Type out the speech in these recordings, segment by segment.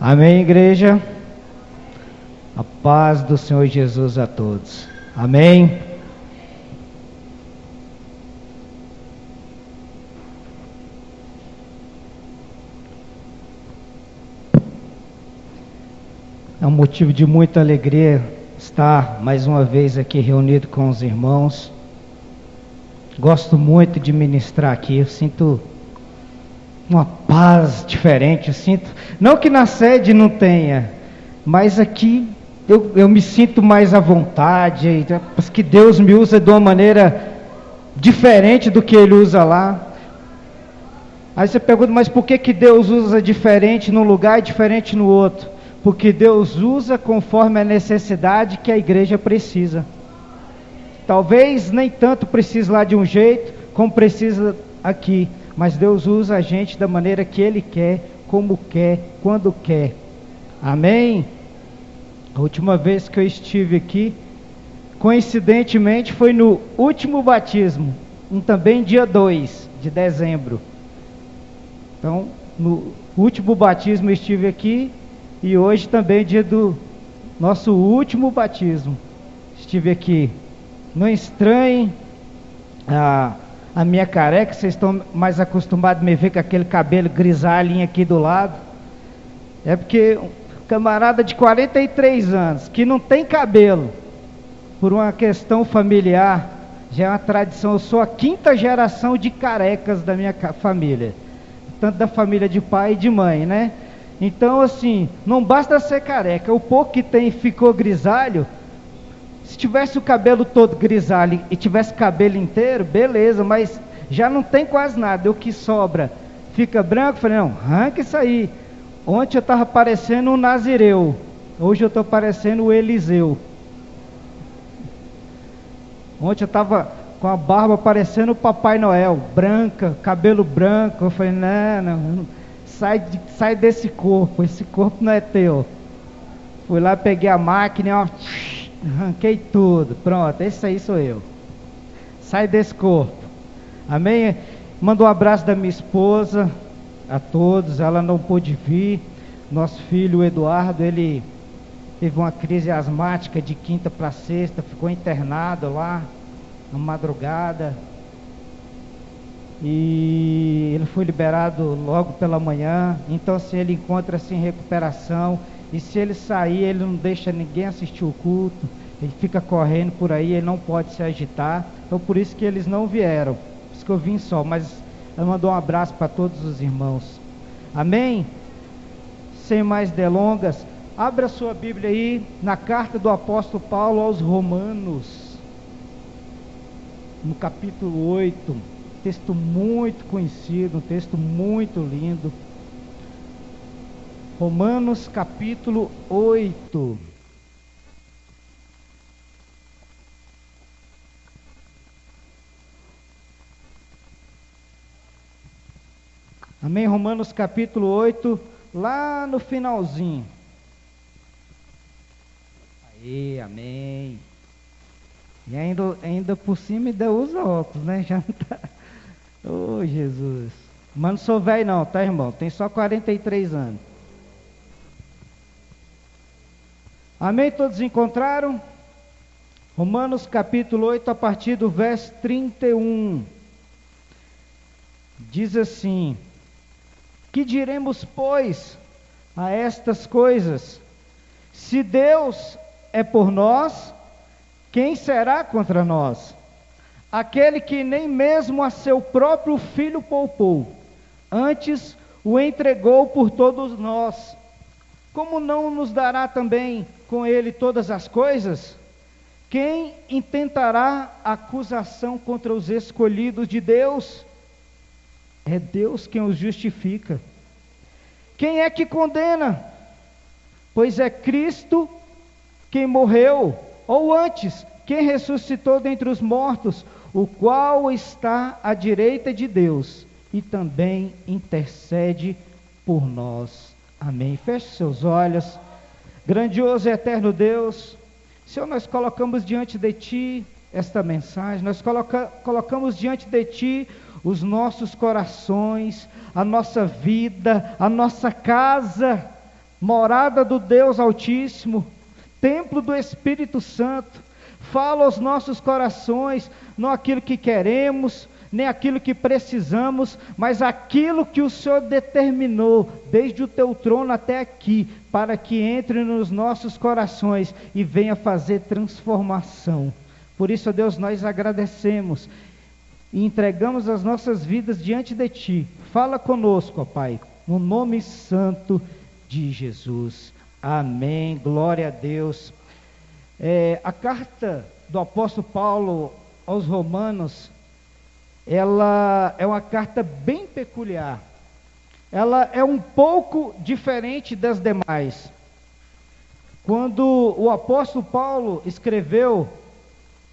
Amém, igreja? A paz do Senhor Jesus a todos. Amém? É um motivo de muita alegria estar mais uma vez aqui reunido com os irmãos. Gosto muito de ministrar aqui, eu sinto uma paz diferente, eu sinto, não que na sede não tenha, mas aqui eu me sinto mais à vontade, que Deus me usa de uma maneira diferente do que Ele usa lá. Aí você pergunta, mas por que Deus usa diferente num lugar e diferente no outro? Porque Deus usa conforme a necessidade que a igreja precisa. Talvez nem tanto precise lá de um jeito, como precisa aqui. Mas Deus usa a gente da maneira que Ele quer, como quer, quando quer. Amém? A última vez que eu estive aqui, coincidentemente, foi no último batismo, também dia 2 de dezembro. Então, no último batismo eu estive aqui, e hoje também é dia do nosso último batismo. Estive aqui. Não estranhem a minha careca, vocês estão mais acostumados a me ver com aquele cabelo grisalho aqui do lado. É porque um camarada de 43 anos, que não tem cabelo, por uma questão familiar, já é uma tradição. Eu sou a 5ª geração de carecas da minha família, tanto da família de pai e de mãe, né? Então assim, não basta ser careca, o pouco que tem ficou grisalho. Se tivesse o cabelo todo grisalho e tivesse cabelo inteiro, beleza, mas já não tem quase nada. O que sobra fica branco. Falei, não, arranca isso aí. Ontem eu estava parecendo um Nazireu, hoje eu estou parecendo o Eliseu. Ontem eu estava com a barba parecendo o Papai Noel, branca, cabelo branco. Eu falei, não, sai desse corpo, esse corpo não é teu. Fui lá, peguei a máquina, ó, arranquei tudo, pronto, esse aí sou eu. Sai desse corpo. Amém? Manda um abraço da minha esposa a todos. Ela não pôde vir. Nosso filho, o Eduardo, ele teve uma crise asmática de quinta para sexta, ficou internado lá na madrugada, e ele foi liberado logo pela manhã. Então, se ele encontra-se em recuperação, e se ele sair, ele não deixa ninguém assistir o culto, ele fica correndo por aí, ele não pode se agitar. Então por isso que eles não vieram, por isso que eu vim só. Mas eu mando um abraço para todos os irmãos. Amém? Sem mais delongas, abra sua Bíblia aí na carta do apóstolo Paulo aos Romanos, no capítulo 8, texto muito conhecido, um texto muito lindo. Romanos capítulo 8. Amém? Romanos capítulo 8, lá no finalzinho. Aí, amém. E ainda por cima ainda usa óculos, né? Já não tá. Ô, Jesus. Mas não sou velho não, tá, irmão? Tem só 43 anos. Amém? Todos encontraram? Romanos capítulo 8, a partir do verso 31. Diz assim: que diremos, pois, a estas coisas? Se Deus é por nós, quem será contra nós? Aquele que nem mesmo a seu próprio filho poupou, antes o entregou por todos nós, como não nos dará também com ele todas as coisas? Quem intentará acusação contra os escolhidos de Deus? É Deus quem os justifica. Quem é que condena? Pois é Cristo quem morreu, ou antes, quem ressuscitou dentre os mortos, o qual está à direita de Deus e também intercede por nós. Amém. Feche seus olhos. Grandioso e eterno Deus, Senhor, nós colocamos diante de Ti esta mensagem, nós colocamos diante de Ti os nossos corações, a nossa vida, a nossa casa, morada do Deus Altíssimo, templo do Espírito Santo. Fala aos nossos corações, não aquilo que queremos, nem aquilo que precisamos, mas aquilo que o Senhor determinou, desde o teu trono até aqui, para que entre nos nossos corações e venha fazer transformação. Por isso, ó Deus, nós agradecemos e entregamos as nossas vidas diante de Ti. Fala conosco, ó Pai, no nome santo de Jesus. Amém. Glória a Deus. A carta do apóstolo Paulo aos Romanos, ela é uma carta bem peculiar. Ela é um pouco diferente das demais. Quando o apóstolo Paulo escreveu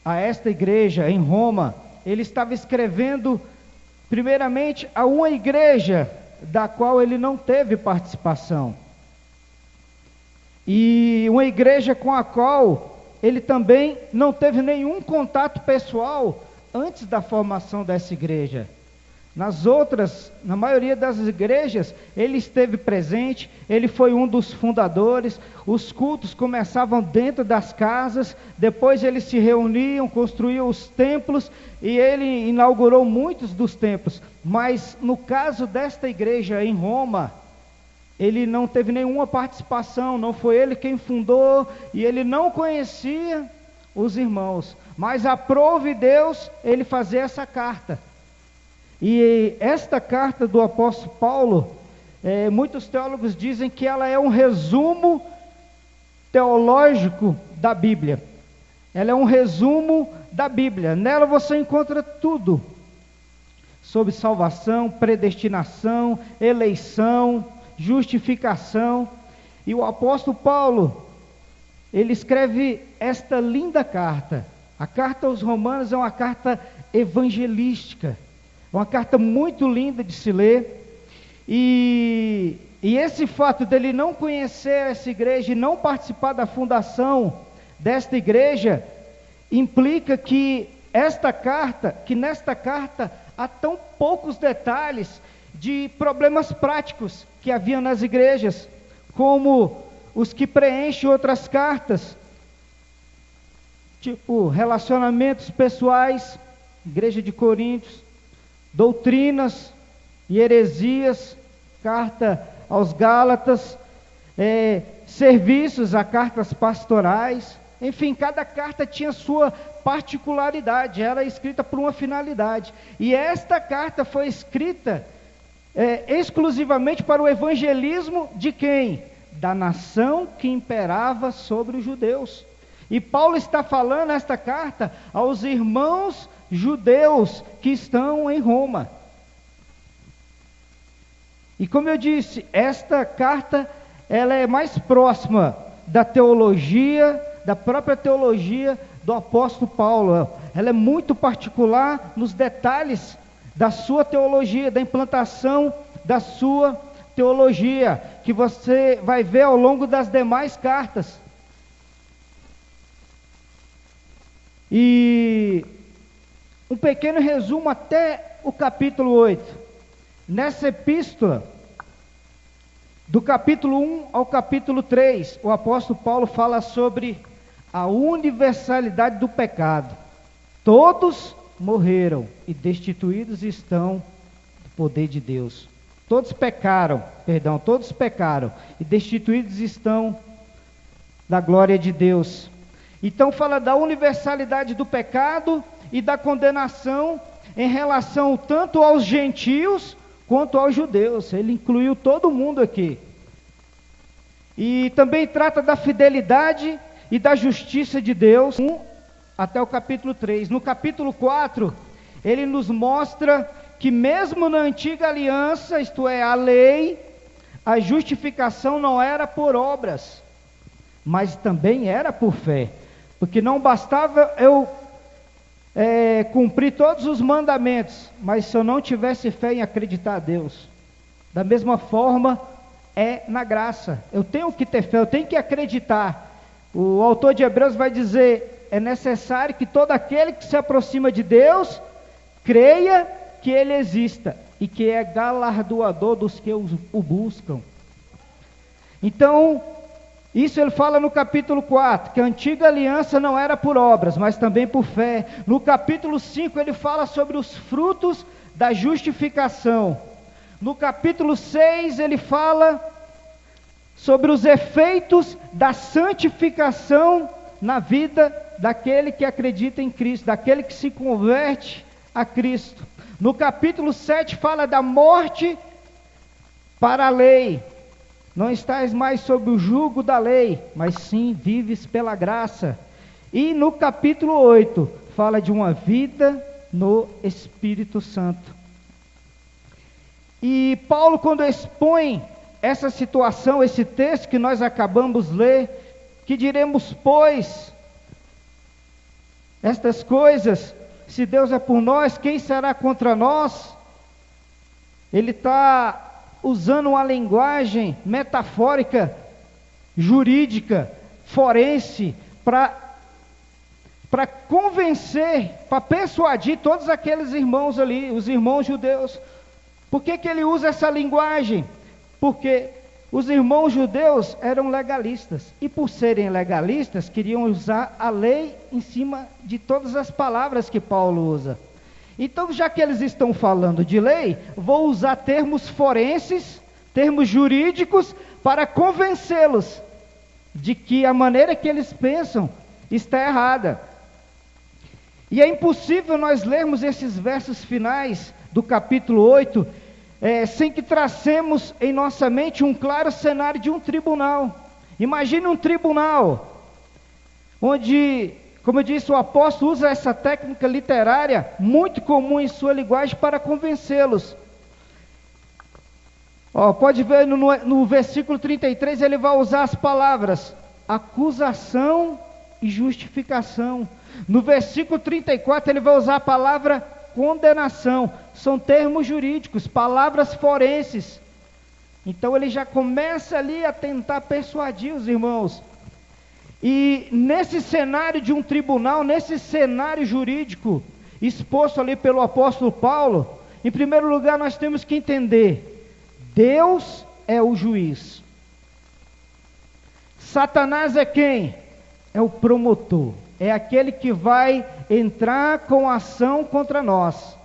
a esta igreja em Roma, ele estava escrevendo primeiramente a uma igreja da qual ele não teve participação, e uma igreja com a qual ele também não teve nenhum contato pessoal antes da formação dessa igreja. Na maioria das igrejas, ele esteve presente, ele foi um dos fundadores. Os cultos começavam dentro das casas, depois eles se reuniam, construíam os templos, e ele inaugurou muitos dos templos. Mas no caso desta igreja em Roma, ele não teve nenhuma participação, não foi ele quem fundou, e ele não conhecia os irmãos, mas aprove Deus ele fazer essa carta. E esta carta do apóstolo Paulo, muitos teólogos dizem que ela é um resumo teológico da Bíblia. Ela é um resumo da Bíblia. Nela você encontra tudo sobre salvação, predestinação, eleição, justificação. E o apóstolo Paulo, ele escreve esta linda carta. A carta aos Romanos é uma carta evangelística, uma carta muito linda de se ler. E esse fato dele não conhecer essa igreja e não participar da fundação desta igreja, implica que nesta carta há tão poucos detalhes de problemas práticos que havia nas igrejas, como os que preenchem outras cartas, tipo relacionamentos pessoais, igreja de Coríntios, doutrinas e heresias, carta aos Gálatas, serviços a cartas pastorais. Enfim, cada carta tinha sua particularidade, era escrita por uma finalidade. E esta carta foi escrita exclusivamente para o evangelismo de quem? Da nação que imperava sobre os judeus. E Paulo está falando esta carta aos irmãos judeus que estão em Roma. E como eu disse, esta carta ela é mais próxima da teologia, da própria teologia do apóstolo Paulo. Ela é muito particular nos detalhes da sua teologia, da implantação da sua teologia, que você vai ver ao longo das demais cartas. E um pequeno resumo até o capítulo 8. Nessa epístola, do capítulo 1 ao capítulo 3, o apóstolo Paulo fala sobre a universalidade do pecado. Todos morreram e destituídos estão do poder de Deus. Todos pecaram e destituídos estão da glória de Deus. Então fala da universalidade do pecado e da condenação em relação tanto aos gentios quanto aos judeus. Ele incluiu todo mundo aqui. E também trata da fidelidade e da justiça de Deus, até o capítulo 3. No capítulo 4, ele nos mostra que mesmo na antiga aliança, isto é, a lei, a justificação não era por obras, mas também era por fé. Porque não bastava eu cumprir todos os mandamentos, mas se eu não tivesse fé em acreditar a Deus. Da mesma forma, na graça. Eu tenho que ter fé, eu tenho que acreditar. O autor de Hebreus vai dizer, é necessário que todo aquele que se aproxima de Deus, creia que Ele exista, e que é galardoador dos que o buscam. Então, isso ele fala no capítulo 4, que a antiga aliança não era por obras, mas também por fé. No capítulo 5 ele fala sobre os frutos da justificação. No capítulo 6 ele fala sobre os efeitos da santificação na vida daquele que acredita em Cristo, daquele que se converte a Cristo. No capítulo 7 fala da morte para a lei. Não estás mais sob o jugo da lei, mas sim vives pela graça. E no capítulo 8 fala de uma vida no Espírito Santo. E Paulo, quando expõe essa situação, esse texto que nós acabamos de ler, que diremos, pois, estas coisas, se Deus é por nós, quem será contra nós? Ele está usando uma linguagem metafórica, jurídica, forense, para convencer, para persuadir todos aqueles irmãos ali, os irmãos judeus. Por que ele usa essa linguagem? Porque os irmãos judeus eram legalistas, e por serem legalistas, queriam usar a lei em cima de todas as palavras que Paulo usa. Então, já que eles estão falando de lei, vou usar termos forenses, termos jurídicos, para convencê-los de que a maneira que eles pensam está errada. E é impossível nós lermos esses versos finais do capítulo 8, sem que tracemos em nossa mente um claro cenário de um tribunal. Imagine um tribunal, onde, como eu disse, o apóstolo usa essa técnica literária, muito comum em sua linguagem, para convencê-los. Pode ver no versículo 33, ele vai usar as palavras acusação e justificação. No versículo 34, ele vai usar a palavra condenação. São termos jurídicos, palavras forenses. Então ele já começa ali a tentar persuadir os irmãos. E nesse cenário de um tribunal, nesse cenário jurídico exposto ali pelo apóstolo Paulo, em primeiro lugar nós temos que entender: Deus é o juiz. Satanás é quem? É o promotor, é aquele que vai entrar com ação contra nós.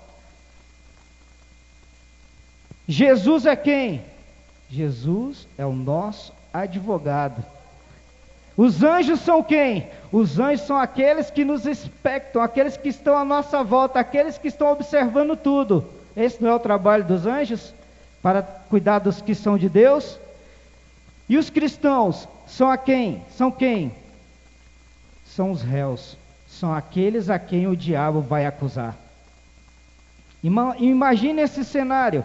Jesus é quem? Jesus é o nosso advogado. Os anjos são quem? Os anjos são aqueles que nos expectam, aqueles que estão à nossa volta, aqueles que estão observando tudo. Esse não é o trabalho dos anjos? Para cuidar dos que são de Deus? E os cristãos são a quem? São quem? São os réus. São aqueles a quem o diabo vai acusar. Imagine esse cenário.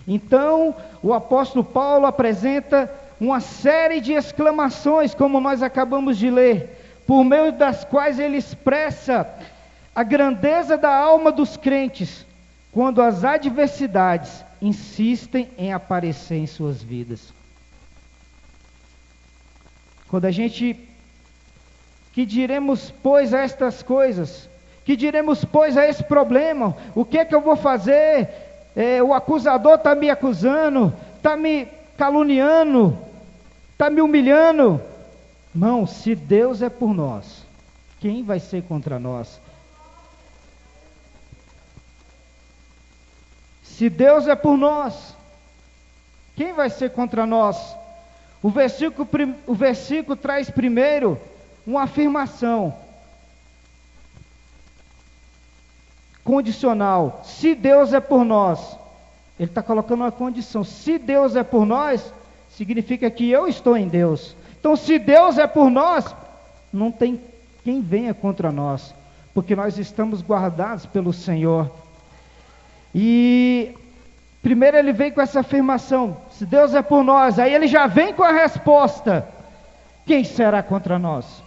Então, o apóstolo Paulo apresenta uma série de exclamações, como nós acabamos de ler, por meio das quais ele expressa a grandeza da alma dos crentes, quando as adversidades insistem em aparecer em suas vidas. Quando a gente, que diremos, pois, a estas coisas? Que diremos, pois, a esse problema? O que é que eu vou fazer? O acusador está me acusando, está me caluniando, está me humilhando. Não, se Deus é por nós, quem vai ser contra nós? Se Deus é por nós, quem vai ser contra nós? O versículo traz primeiro uma afirmação condicional. Se Deus é por nós, ele está colocando uma condição. Se Deus é por nós, significa que eu estou em Deus. Então, se Deus é por nós, não tem quem venha contra nós, porque nós estamos guardados pelo Senhor. E primeiro ele vem com essa afirmação: se Deus é por nós. Aí ele já vem com a resposta: quem será contra nós?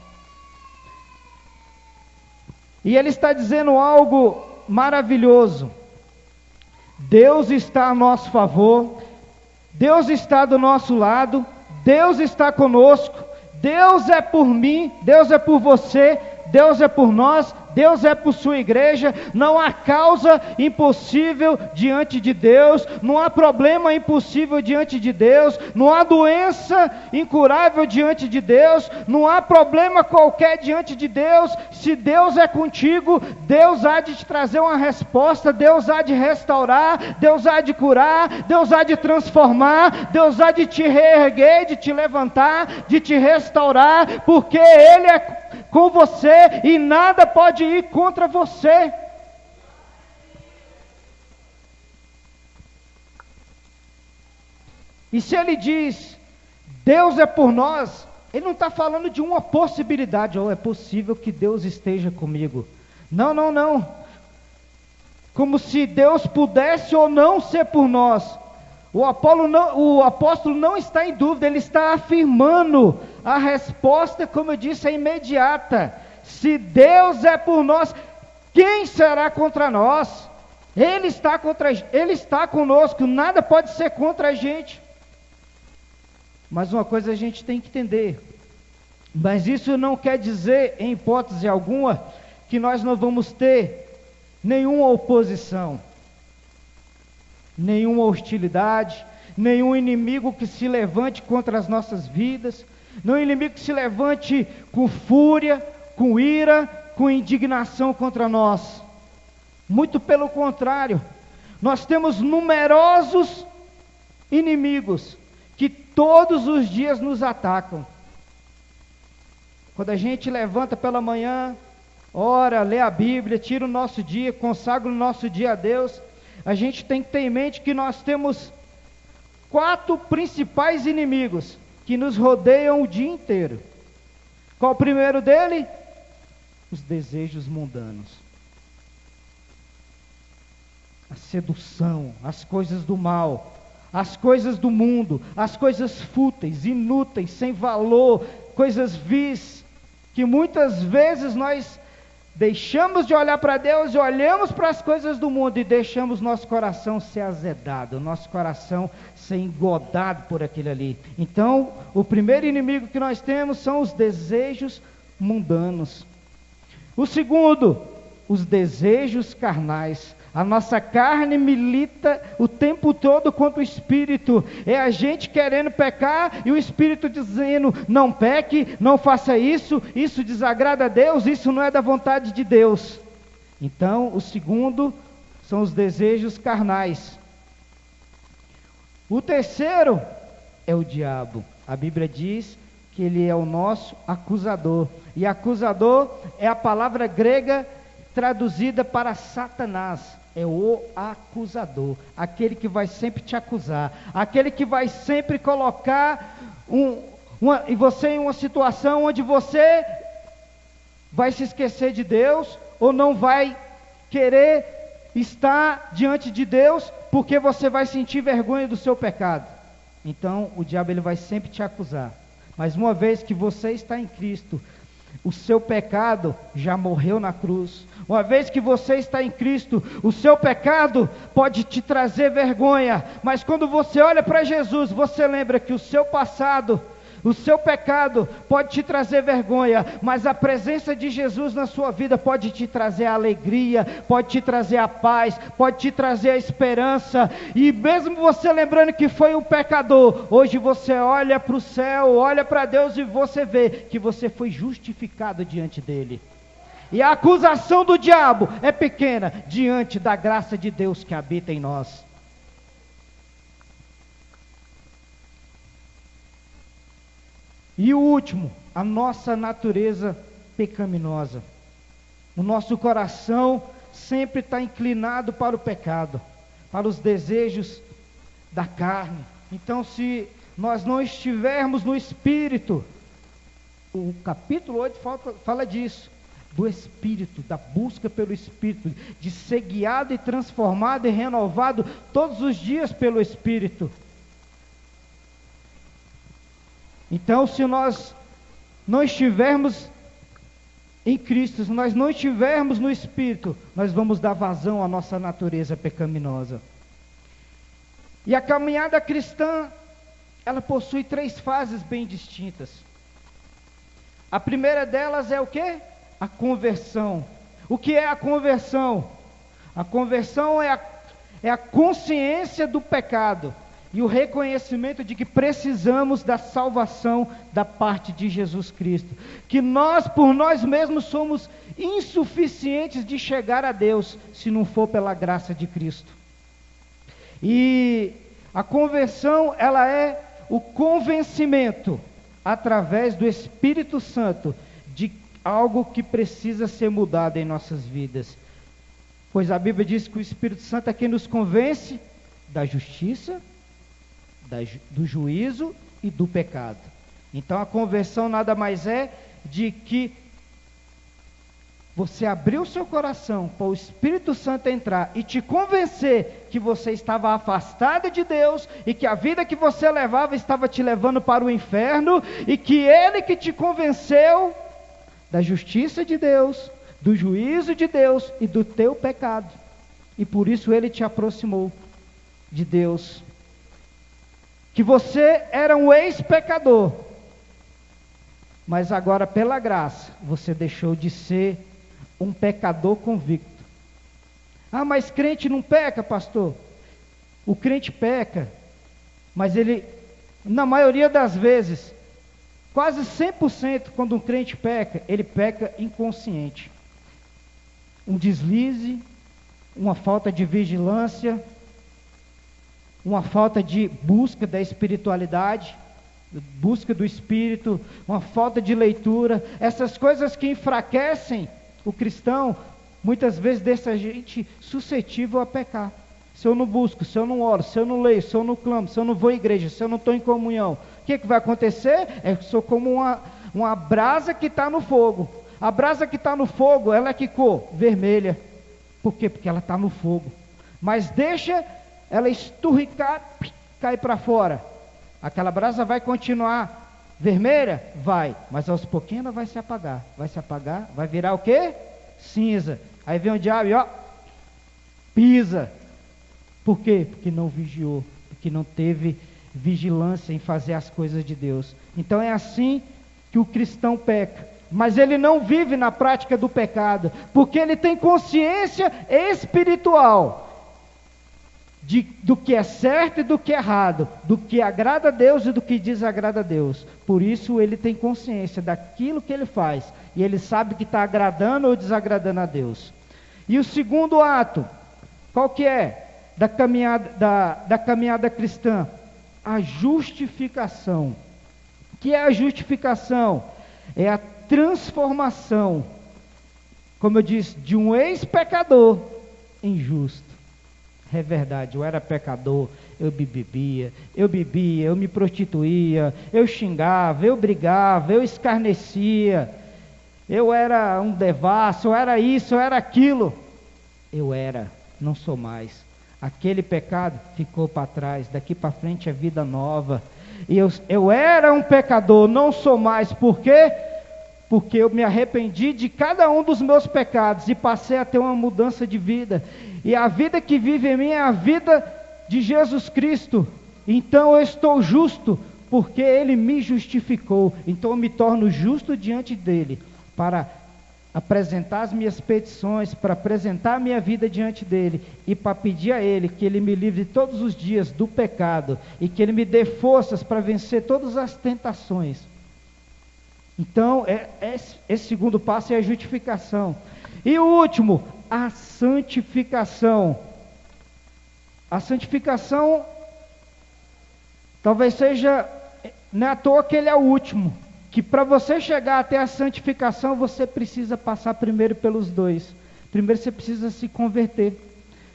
E ele está dizendo algo maravilhoso. Deus está a nosso favor, Deus está do nosso lado, Deus está conosco, Deus é por mim, Deus é por você, Deus é por nós, Deus é por sua igreja. Não há causa impossível diante de Deus, não há problema impossível diante de Deus, não há doença incurável diante de Deus, não há problema qualquer diante de Deus. Se Deus é contigo, Deus há de te trazer uma resposta, Deus há de restaurar, Deus há de curar, Deus há de transformar, Deus há de te reerguer, de te levantar, de te restaurar, porque Ele é com você e nada pode ir contra você. E se Ele diz, Deus é por nós, Ele não está falando de uma possibilidade, ou é possível que Deus esteja comigo. Não, não, não. Como se Deus pudesse ou não ser por nós. O apóstolo não está em dúvida, ele está afirmando. A resposta, como eu disse, é imediata. Se Deus é por nós, quem será contra nós? Ele está conosco, nada pode ser contra a gente. Mas uma coisa a gente tem que entender. Mas isso não quer dizer, em hipótese alguma, que nós não vamos ter nenhuma oposição, nenhuma hostilidade, nenhum inimigo que se levante contra as nossas vidas, nenhum inimigo que se levante com fúria, com ira, com indignação contra nós. Muito pelo contrário, nós temos numerosos inimigos que todos os dias nos atacam. Quando a gente levanta pela manhã, ora, lê a Bíblia, tira o nosso dia, consagra o nosso dia a Deus, a gente tem que ter em mente que nós temos 4 principais inimigos que nos rodeiam o dia inteiro. Qual o primeiro dele? Os desejos mundanos. A sedução, as coisas do mal, as coisas do mundo, as coisas fúteis, inúteis, sem valor, coisas vis, que muitas vezes nós deixamos de olhar para Deus e olhamos para as coisas do mundo e deixamos nosso coração ser azedado, nosso coração ser engodado por aquilo ali. Então, o primeiro inimigo que nós temos são os desejos mundanos. O segundo, os desejos carnais. A nossa carne milita o tempo todo contra o Espírito. É a gente querendo pecar e o Espírito dizendo, não peque, não faça isso, isso desagrada a Deus, isso não é da vontade de Deus. Então, o segundo são os desejos carnais. O terceiro é o diabo. A Bíblia diz que ele é o nosso acusador. E acusador é a palavra grega traduzida para Satanás. É o acusador, aquele que vai sempre te acusar, aquele que vai sempre colocar você em uma situação onde você vai se esquecer de Deus, ou não vai querer estar diante de Deus, porque você vai sentir vergonha do seu pecado. Então o diabo ele vai sempre te acusar, mas uma vez que você está em Cristo, o seu pecado já morreu na cruz. Uma vez que você está em Cristo, o seu pecado pode te trazer vergonha, mas quando você olha para Jesus, você lembra que o seu passado, o seu pecado pode te trazer vergonha, mas a presença de Jesus na sua vida pode te trazer a alegria, pode te trazer a paz, pode te trazer a esperança. E mesmo você lembrando que foi um pecador, hoje você olha para o céu, olha para Deus e você vê que você foi justificado diante dele. E a acusação do diabo é pequena diante da graça de Deus que habita em nós. E o último, a nossa natureza pecaminosa. O nosso coração sempre está inclinado para o pecado, para os desejos da carne. Então, se nós não estivermos no Espírito, o capítulo 8 fala disso, do Espírito, da busca pelo Espírito, de ser guiado e transformado e renovado todos os dias pelo Espírito. Então, se nós não estivermos em Cristo, se nós não estivermos no Espírito, nós vamos dar vazão à nossa natureza pecaminosa. E a caminhada cristã, ela possui 3 fases bem distintas. A primeira delas é o quê? A conversão. O que é a conversão? A conversão é a consciência do pecado e o reconhecimento de que precisamos da salvação da parte de Jesus Cristo. Que nós, por nós mesmos, somos insuficientes de chegar a Deus, se não for pela graça de Cristo. E a conversão, ela é o convencimento, através do Espírito Santo, de algo que precisa ser mudado em nossas vidas. Pois a Bíblia diz que o Espírito Santo é quem nos convence da justiça, do juízo e do pecado. Então a conversão nada mais é de que você abriu o seu coração para o Espírito Santo entrar e te convencer que você estava afastado de Deus e que a vida que você levava estava te levando para o inferno, e que Ele que te convenceu da justiça de Deus, do juízo de Deus e do teu pecado, e por isso Ele te aproximou de Deus. Que você era um ex-pecador, mas agora pela graça você deixou de ser um pecador convicto. Ah, mas crente não peca, pastor? O crente peca, mas ele, na maioria das vezes, quase 100%, quando um crente peca, ele peca inconsciente. Um deslize, uma falta de vigilância, uma falta de busca da espiritualidade, busca do Espírito, uma falta de leitura. Essas coisas que enfraquecem o cristão, muitas vezes deixa a gente suscetível a pecar. Se eu não busco, se eu não oro, se eu não leio, se eu não clamo, se eu não vou à igreja, se eu não estou em comunhão, o que vai acontecer? Eu sou como uma brasa que está no fogo. A brasa que está no fogo, ela é que cor? Vermelha. Por quê? Porque ela está no fogo. Mas deixa ela esturricar, cai para fora. Aquela brasa vai continuar vermelha? Vai, mas aos pouquinhos ela vai se apagar, vai virar o quê? Cinza. Aí vem o diabo e ó, pisa. Por quê? Porque não vigiou, porque não teve vigilância em fazer as coisas de Deus. Então é assim que o cristão peca, mas ele não vive na prática do pecado, porque ele tem consciência espiritual do que é certo e do que é errado, do que agrada a Deus e do que desagrada a Deus. Por isso ele tem consciência daquilo que ele faz, e ele sabe que está agradando ou desagradando a Deus. E o segundo ato, qual que é? Da caminhada cristã, a justificação. O que é a justificação? É a transformação, como eu disse, de um ex-pecador em justo. É verdade, eu era pecador, eu bebia, eu me prostituía, eu xingava, eu brigava, eu escarnecia, eu era um devasso, eu era isso, eu era aquilo. Não sou mais. Aquele pecado ficou para trás, daqui para frente é vida nova. E eu era um pecador, não sou mais. Por quê? Porque eu me arrependi de cada um dos meus pecados e passei a ter uma mudança de vida. E a vida que vive em mim é a vida de Jesus Cristo. Então eu estou justo, porque Ele me justificou. Então eu me torno justo diante dEle, para apresentar as minhas petições, para apresentar a minha vida diante dEle, e para pedir a Ele que Ele me livre todos os dias do pecado, e que Ele me dê forças para vencer todas as tentações. Então, esse segundo passo é a justificação. E o último, a santificação. A santificação, talvez seja, não é à toa que ele é o último, que para você chegar até a santificação, você precisa passar primeiro pelos dois. Primeiro você precisa se converter.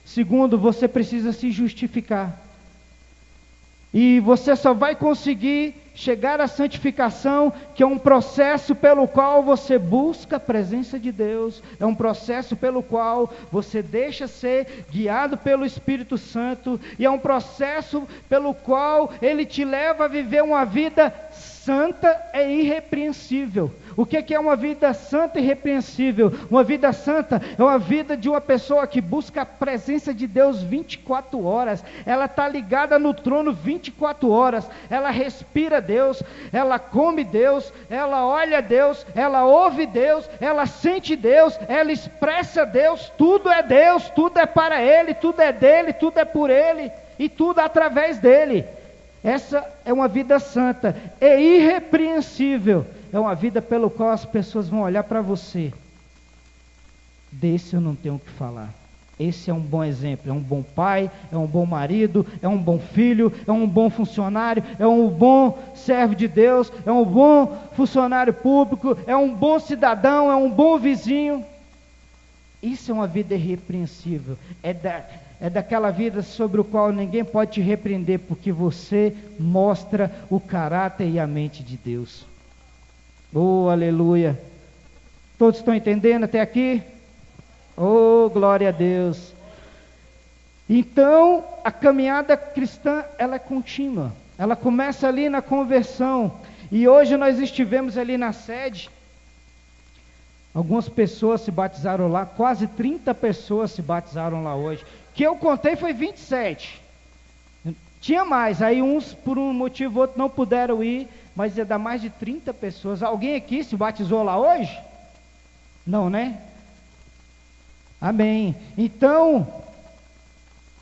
Segundo, você precisa se justificar. E você só vai conseguir chegar à santificação, que é um processo pelo qual você busca a presença de Deus, é um processo pelo qual você deixa ser guiado pelo Espírito Santo, e é um processo pelo qual Ele te leva a viver uma vida santa é irrepreensível. O que é uma vida santa e irrepreensível? Uma vida santa é uma vida de uma pessoa que busca a presença de Deus 24 horas. Ela está ligada no trono 24 horas. Ela respira Deus, ela come Deus, ela olha Deus, ela ouve Deus, ela sente Deus, ela expressa Deus. Tudo é para Ele, tudo é dele, tudo é por Ele e tudo através dele. Essa é uma vida santa, é irrepreensível. É uma vida pelo qual as pessoas vão olhar para você. Desse eu não tenho o que falar. Esse é um bom exemplo, é um bom pai, é um bom marido, é um bom filho, é um bom funcionário, é um bom servo de Deus, é um bom funcionário público, é um bom cidadão, é um bom vizinho. Isso é uma vida irrepreensível. É daquela vida sobre o qual ninguém pode te repreender, porque você mostra o caráter e a mente de Deus. Oh, aleluia. Todos estão entendendo até aqui? Oh, glória a Deus. Então, a caminhada cristã, ela é contínua. Ela começa ali na conversão. E hoje nós estivemos ali na sede. Algumas pessoas se batizaram lá, quase 30 pessoas se batizaram lá hoje. Que eu contei foi 27. Tinha mais, aí uns por um motivo ou outro não puderam ir, mas ia dar mais de 30 pessoas. Alguém aqui se batizou lá hoje? Não, né? Amém. Então,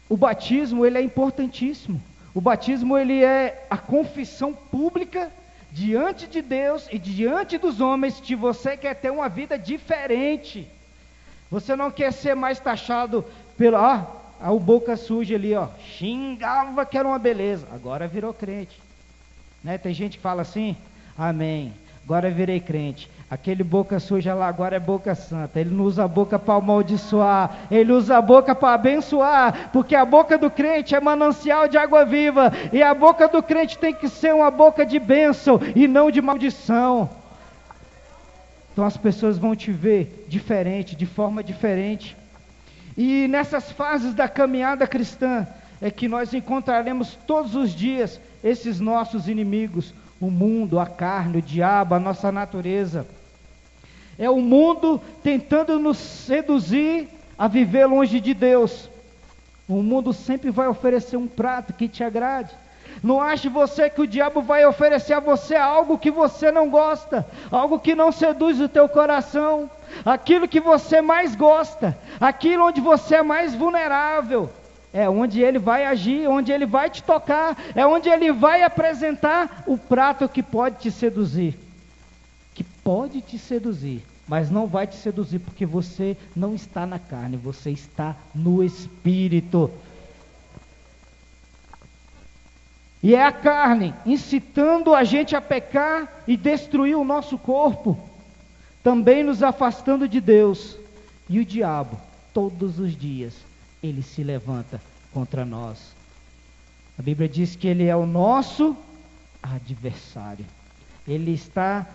o batismo, ele é importantíssimo. O batismo, ele é a confissão pública diante de Deus e diante dos homens de você quer ter uma vida diferente. Você não quer ser mais taxado pelo... o boca suja ali, xingava que era uma beleza, agora virou crente, né? Tem gente que fala assim, amém, agora virei crente. Aquele boca suja lá agora é boca santa. Ele não usa a boca para amaldiçoar, ele usa a boca para abençoar, porque a boca do crente é manancial de água viva, e a boca do crente tem que ser uma boca de bênção e não de maldição. Então as pessoas vão te ver diferente, de forma diferente. E nessas fases da caminhada cristã é que nós encontraremos todos os dias esses nossos inimigos, o mundo, a carne, o diabo, a nossa natureza. É o mundo tentando nos seduzir a viver longe de Deus. O mundo sempre vai oferecer um prato que te agrade. Não ache você que o diabo vai oferecer a você algo que você não gosta, algo que não seduz o teu coração, aquilo que você mais gosta, aquilo onde você é mais vulnerável, é onde ele vai agir, onde ele vai te tocar, é onde ele vai apresentar o prato que pode te seduzir, mas não vai te seduzir porque você não está na carne, você está no Espírito. E é a carne incitando a gente a pecar e destruir o nosso corpo, também nos afastando de Deus. E o diabo, todos os dias, ele se levanta contra nós. A Bíblia diz que ele é o nosso adversário. Ele está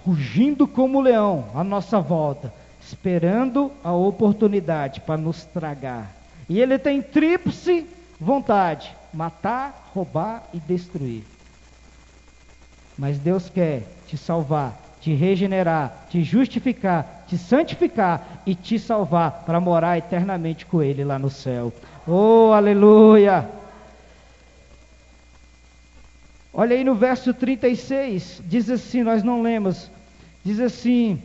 rugindo como leão à nossa volta, esperando a oportunidade para nos tragar. E ele tem tríplice vontade: matar, roubar e destruir. Mas Deus quer te salvar, te regenerar, te justificar, te santificar e te salvar para morar eternamente com Ele lá no céu. Oh, aleluia! Olha aí no verso 36, diz assim, nós não lemos, diz assim: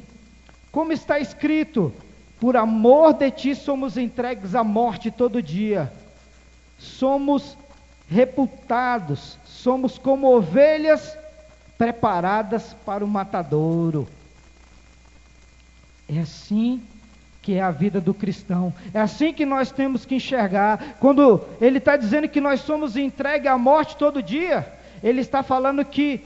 como está escrito, por amor de ti somos entregues à morte todo dia, somos reputados, somos como ovelhas preparadas para o matadouro. É assim que é a vida do cristão, é assim que nós temos que enxergar. Quando ele está dizendo que nós somos entregues à morte todo dia, ele está falando que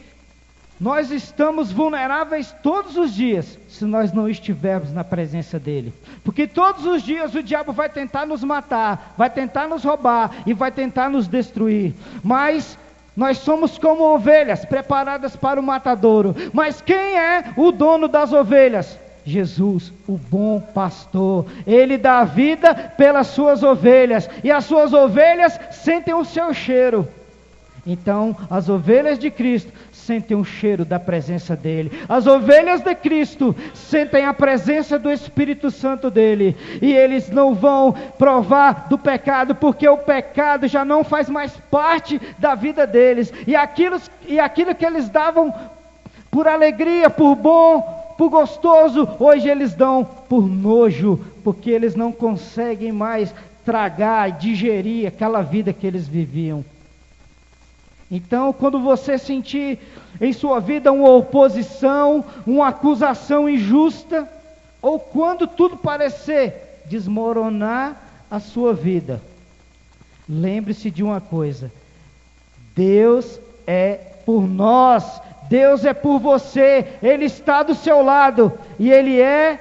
nós estamos vulneráveis todos os dias, se nós não estivermos na presença dele, porque todos os dias o diabo vai tentar nos matar, vai tentar nos roubar e vai tentar nos destruir, mas nós somos como ovelhas preparadas para o matadouro. Mas quem é o dono das ovelhas? Jesus, o bom pastor. Ele dá a vida pelas suas ovelhas, e as suas ovelhas sentem o seu cheiro. Então, as ovelhas de Cristo sentem o cheiro da presença dEle. As ovelhas de Cristo sentem a presença do Espírito Santo dEle. E eles não vão provar do pecado, porque o pecado já não faz mais parte da vida deles. E aquilo que eles davam por alegria, por bom, por gostoso, hoje eles dão por nojo, porque eles não conseguem mais tragar e digerir aquela vida que eles viviam. Então, quando você sentir em sua vida uma oposição, uma acusação injusta, ou quando tudo parecer desmoronar a sua vida, lembre-se de uma coisa: Deus é por nós, Deus é por você, Ele está do seu lado, e Ele é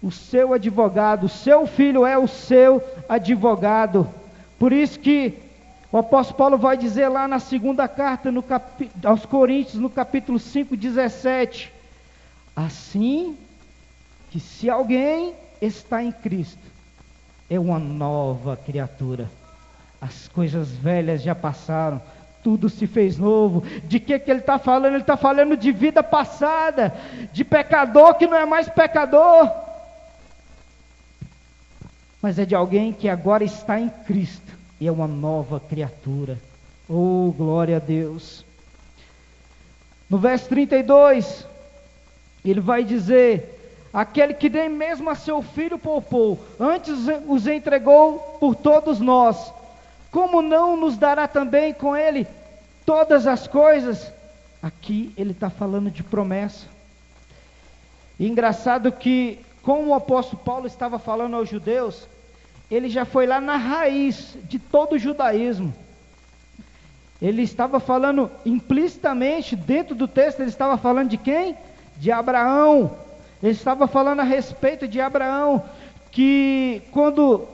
o seu advogado, o seu filho é o seu advogado. Por isso que o apóstolo Paulo vai dizer lá na segunda carta aos Coríntios, no capítulo 5, 17: assim que se alguém está em Cristo, é uma nova criatura. As coisas velhas já passaram, tudo se fez novo. De que ele está falando? Ele está falando de vida passada, de pecador que não é mais pecador, mas é de alguém que agora está em Cristo e é uma nova criatura. Oh, glória a Deus. No verso 32, ele vai dizer: aquele que nem mesmo a seu filho poupou, antes os entregou por todos nós, como não nos dará também com ele todas as coisas? Aqui ele está falando de promessa. E engraçado que, como o apóstolo Paulo estava falando aos judeus, ele já foi lá na raiz de todo o judaísmo. Ele estava falando implicitamente, dentro do texto, ele estava falando de quem? De Abraão. Ele estava falando a respeito de Abraão, que quando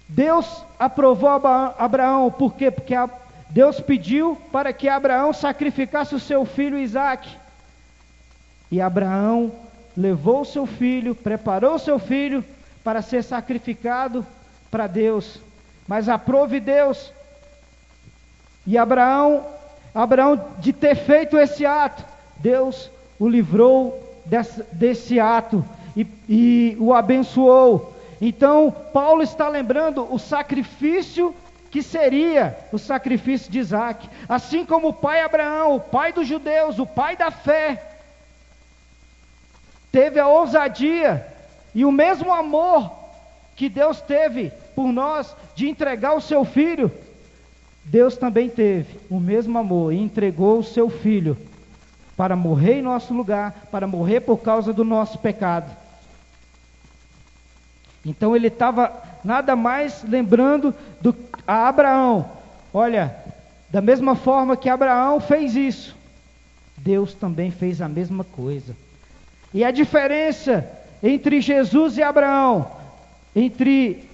Deus aprovou Abraão, por quê? Porque Deus pediu para que Abraão sacrificasse o seu filho Isaque. E Abraão levou o seu filho, preparou o seu filho para ser sacrificado para Deus, mas aprove Deus. E Abraão, de ter feito esse ato, Deus o livrou desse ato e o abençoou. Então, Paulo está lembrando o sacrifício que seria o sacrifício de Isaque. Assim como o pai Abraão, o pai dos judeus, o pai da fé, teve a ousadia e o mesmo amor que Deus teve por nós de entregar o seu filho, Deus também teve o mesmo amor e entregou o seu filho para morrer em nosso lugar, para morrer por causa do nosso pecado. Então ele estava nada mais lembrando a Abraão: olha, da mesma forma que Abraão fez isso, Deus também fez a mesma coisa. E a diferença entre Jesus e Abraão, entre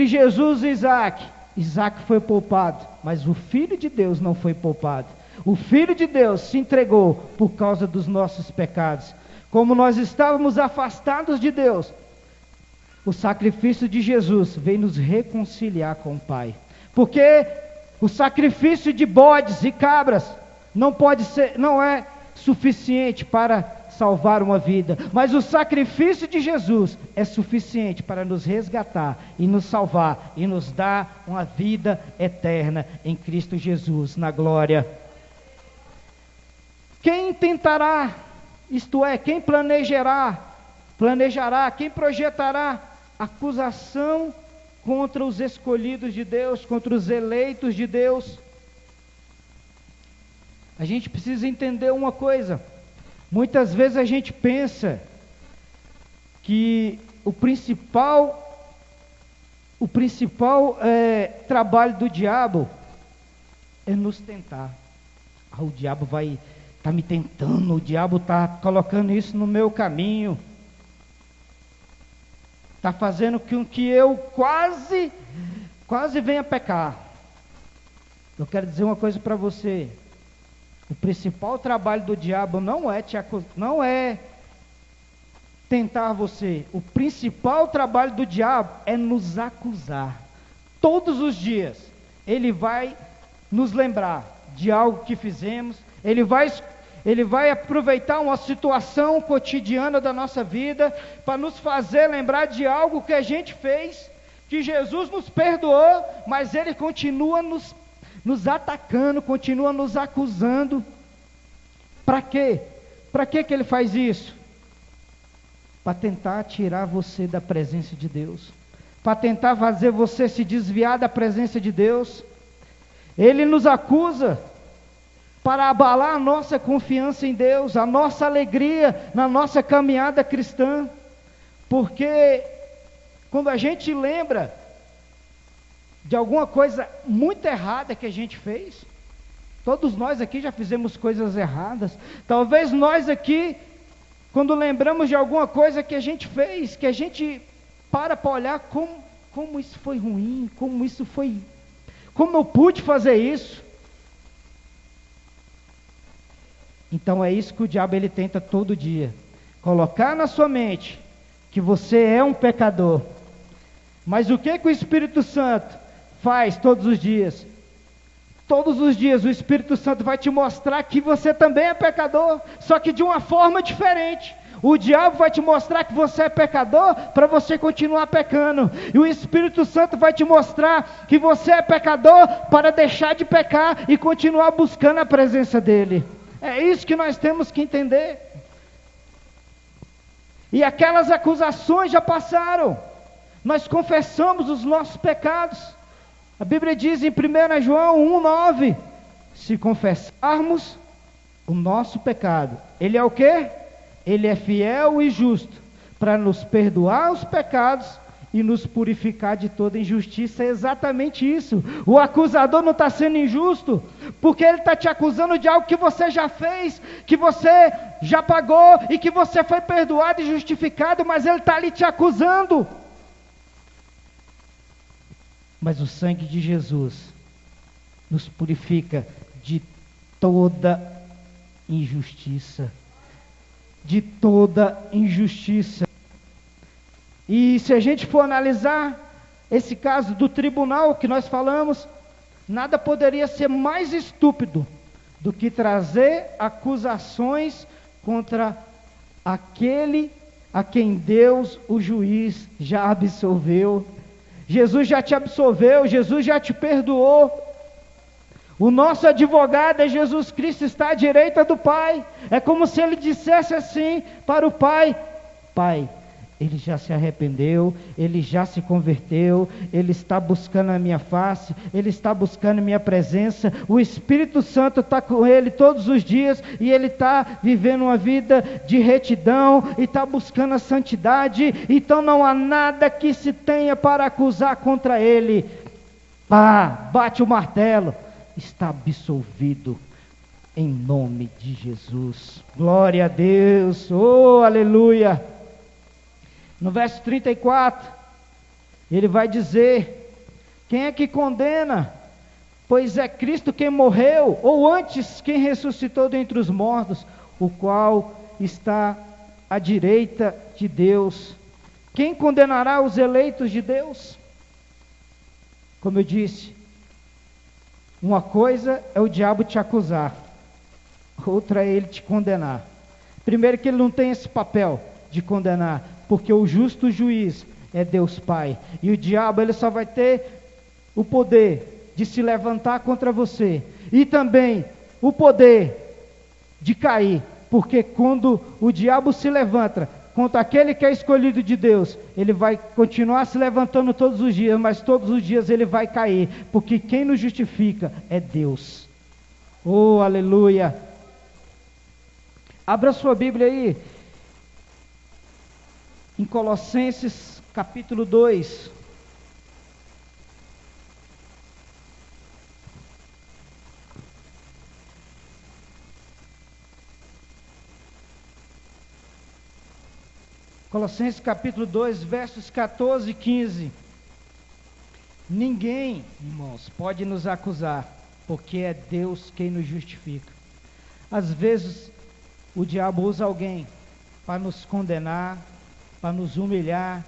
Jesus e Isaque, Isaque foi poupado, mas o Filho de Deus não foi poupado. O Filho de Deus se entregou por causa dos nossos pecados. Como nós estávamos afastados de Deus, o sacrifício de Jesus veio nos reconciliar com o Pai. Porque o sacrifício de bodes e cabras não é suficiente para salvar uma vida, mas o sacrifício de Jesus é suficiente para nos resgatar e nos salvar e nos dar uma vida eterna em Cristo Jesus, na glória. Quem tentará, isto é, quem planejará, quem projetará acusação contra os escolhidos de Deus, contra os eleitos de Deus? A gente precisa entender uma coisa. Muitas vezes a gente pensa que o principal trabalho do diabo é nos tentar. O diabo está me tentando, o diabo está colocando isso no meu caminho, está fazendo com que eu quase venha pecar. Eu quero dizer uma coisa para você: o principal trabalho do diabo não é tentar você. O principal trabalho do diabo é nos acusar. Todos os dias ele vai nos lembrar de algo que fizemos, Ele vai aproveitar uma situação cotidiana da nossa vida para nos fazer lembrar de algo que a gente fez, que Jesus nos perdoou, mas Ele continua nos atacando, continua nos acusando. Para quê? Para que Ele faz isso? Para tentar tirar você da presença de Deus, para tentar fazer você se desviar da presença de Deus. Ele nos acusa para abalar a nossa confiança em Deus, a nossa alegria na nossa caminhada cristã, porque quando a gente lembra de alguma coisa muito errada que a gente fez, todos nós aqui já fizemos coisas erradas, talvez nós aqui, quando lembramos de alguma coisa que a gente fez, que a gente para olhar como isso foi ruim, como eu pude fazer isso. Então é isso que o diabo ele tenta todo dia, colocar na sua mente que você é um pecador. Mas o que o Espírito Santo faz todos os dias? Todos os dias o Espírito Santo vai te mostrar que você também é pecador, só que de uma forma diferente. O diabo vai te mostrar que você é pecador para você continuar pecando, e o Espírito Santo vai te mostrar que você é pecador para deixar de pecar e continuar buscando a presença dele. É isso que nós temos que entender. E aquelas acusações já passaram, nós confessamos os nossos pecados. A Bíblia diz em 1 João 1,9: se confessarmos o nosso pecado, Ele é o quê? Ele é fiel e justo para nos perdoar os pecados e nos purificar de toda injustiça. É exatamente isso. O acusador não está sendo injusto, porque ele está te acusando de algo que você já fez, que você já pagou e que você foi perdoado e justificado, mas ele está ali te acusando. Mas o sangue de Jesus nos purifica de toda injustiça, de toda injustiça. E se a gente for analisar esse caso do tribunal que nós falamos, nada poderia ser mais estúpido do que trazer acusações contra aquele a quem Deus, o juiz, já absolveu. Jesus já te absolveu, Jesus já te perdoou. O nosso advogado é Jesus Cristo, está à direita do Pai. É como se ele dissesse assim para o Pai: Pai, ele já se arrependeu, ele já se converteu, ele está buscando a minha face, ele está buscando a minha presença, o Espírito Santo está com ele todos os dias, e ele está vivendo uma vida de retidão, e está buscando a santidade, então não há nada que se tenha para acusar contra ele. Bate o martelo, está absolvido, em nome de Jesus. Glória a Deus, oh aleluia. No verso 34, ele vai dizer: quem é que condena? Pois é Cristo quem morreu, ou antes, quem ressuscitou dentre os mortos, o qual está à direita de Deus. Quem condenará os eleitos de Deus? Como eu disse, uma coisa é o diabo te acusar, outra é ele te condenar. Primeiro que ele não tem esse papel de condenar, porque o justo juiz é Deus Pai, e o diabo ele só vai ter o poder de se levantar contra você, e também o poder de cair, porque quando o diabo se levanta contra aquele que é escolhido de Deus, ele vai continuar se levantando todos os dias, mas todos os dias ele vai cair, porque quem nos justifica é Deus. Oh, aleluia! Abra sua Bíblia aí, em Colossenses capítulo 2. Colossenses capítulo 2, versos 14 e 15. Ninguém, irmãos, pode nos acusar, porque é Deus quem nos justifica. Às vezes, o diabo usa alguém para nos condenar, para nos humilhar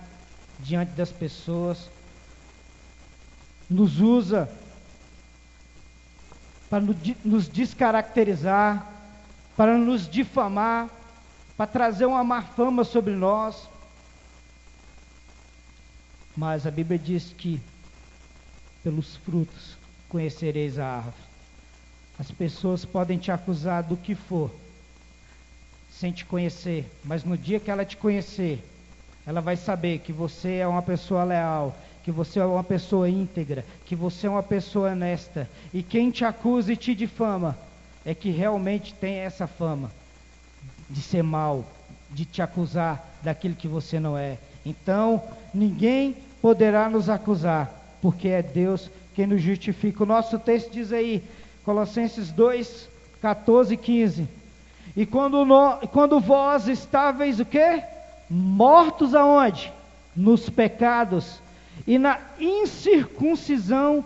diante das pessoas, nos usa para nos descaracterizar, para nos difamar, para trazer uma má fama sobre nós. Mas a Bíblia diz que pelos frutos conhecereis a árvore. As pessoas podem te acusar do que for, sem te conhecer, mas no dia que ela te conhecer, ela vai saber que você é uma pessoa leal, que você é uma pessoa íntegra, que você é uma pessoa honesta. E quem te acusa e te difama é que realmente tem essa fama de ser mau, de te acusar daquilo que você não é. Então, ninguém poderá nos acusar, porque é Deus quem nos justifica. O nosso texto diz aí, Colossenses 2, 14 e 15. E quando vós estáveis o quê? Mortos aonde? Nos pecados e na incircuncisão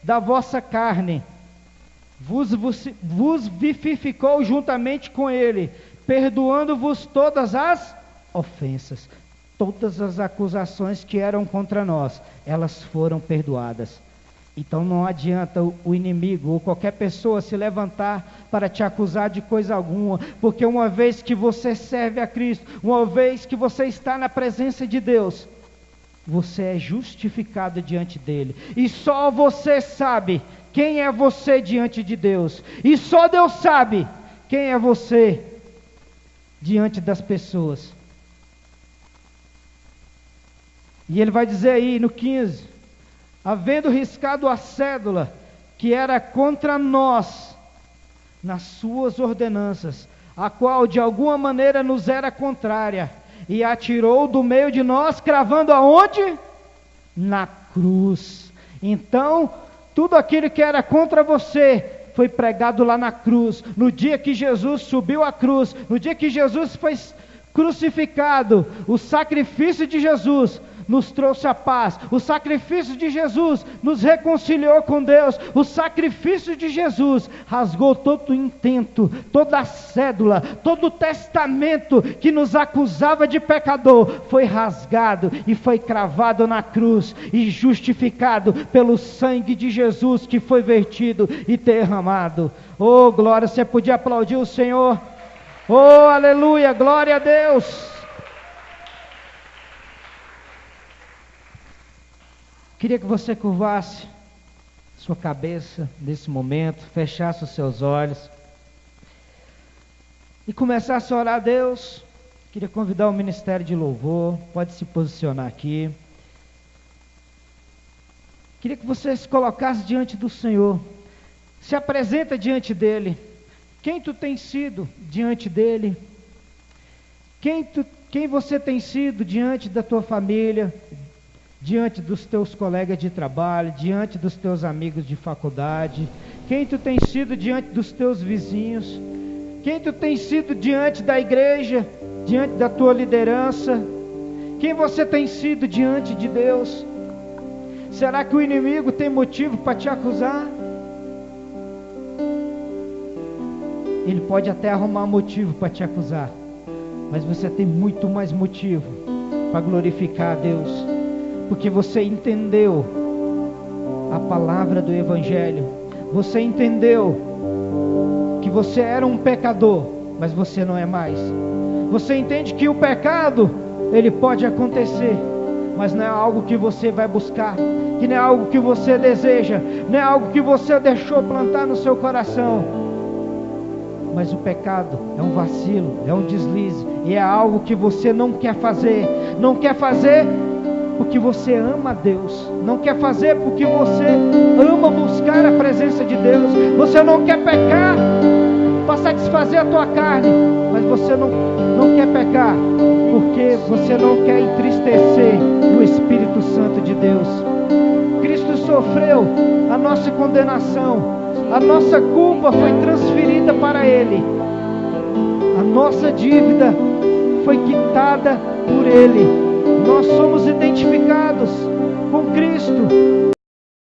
da vossa carne, vos vivificou juntamente com ele, perdoando-vos todas as ofensas. Todas as acusações que eram contra nós, elas foram perdoadas. Então não adianta o inimigo ou qualquer pessoa se levantar para te acusar de coisa alguma, porque uma vez que você serve a Cristo, uma vez que você está na presença de Deus, você é justificado diante dele. E só você sabe quem é você diante de Deus. E só Deus sabe quem é você diante das pessoas. E ele vai dizer aí no 15: havendo riscado a cédula que era contra nós nas suas ordenanças, a qual de alguma maneira nos era contrária, e atirou do meio de nós, cravando aonde? Na cruz. Então, tudo aquilo que era contra você foi pregado lá na cruz. No dia que Jesus subiu à cruz, no dia que Jesus foi crucificado, o sacrifício de Jesus nos trouxe a paz. O sacrifício de Jesus nos reconciliou com Deus. O sacrifício de Jesus rasgou todo o intento, toda a cédula, todo o testamento que nos acusava de pecador, foi rasgado e foi cravado na cruz e justificado pelo sangue de Jesus que foi vertido e derramado. Oh, glória! Você podia aplaudir o Senhor? Oh, aleluia! Glória a Deus! Queria que você curvasse sua cabeça nesse momento, fechasse os seus olhos e começasse a orar a Deus. Queria convidar o ministério de louvor, pode se posicionar aqui. Queria que você se colocasse diante do Senhor, se apresenta diante dEle. Quem tu tem sido diante dEle? Quem você tem sido diante da tua família, diante dos teus colegas de trabalho, diante dos teus amigos de faculdade? Quem tu tem sido diante dos teus vizinhos? Quem tu tem sido diante da igreja, diante da tua liderança? Quem você tem sido diante de Deus? Será que o inimigo tem motivo para te acusar? Ele pode até arrumar motivo para te acusar, mas você tem muito mais motivo para glorificar a Deus, porque você entendeu a palavra do Evangelho. Você entendeu que você era um pecador, mas você não é mais. Você entende que o pecado, ele pode acontecer, mas não é algo que você vai buscar, que não é algo que você deseja, não é algo que você deixou plantar no seu coração. Mas o pecado é um vacilo, é um deslize, e é algo que você não quer fazer. Não quer fazer porque você ama a Deus, não quer fazer porque você ama buscar a presença de Deus. Você não quer pecar para satisfazer a tua carne, mas você não quer pecar porque você não quer entristecer o Espírito Santo de Deus. Cristo sofreu a nossa condenação, a nossa culpa foi transferida para Ele, a nossa dívida foi quitada por Ele. Nós somos identificados com Cristo.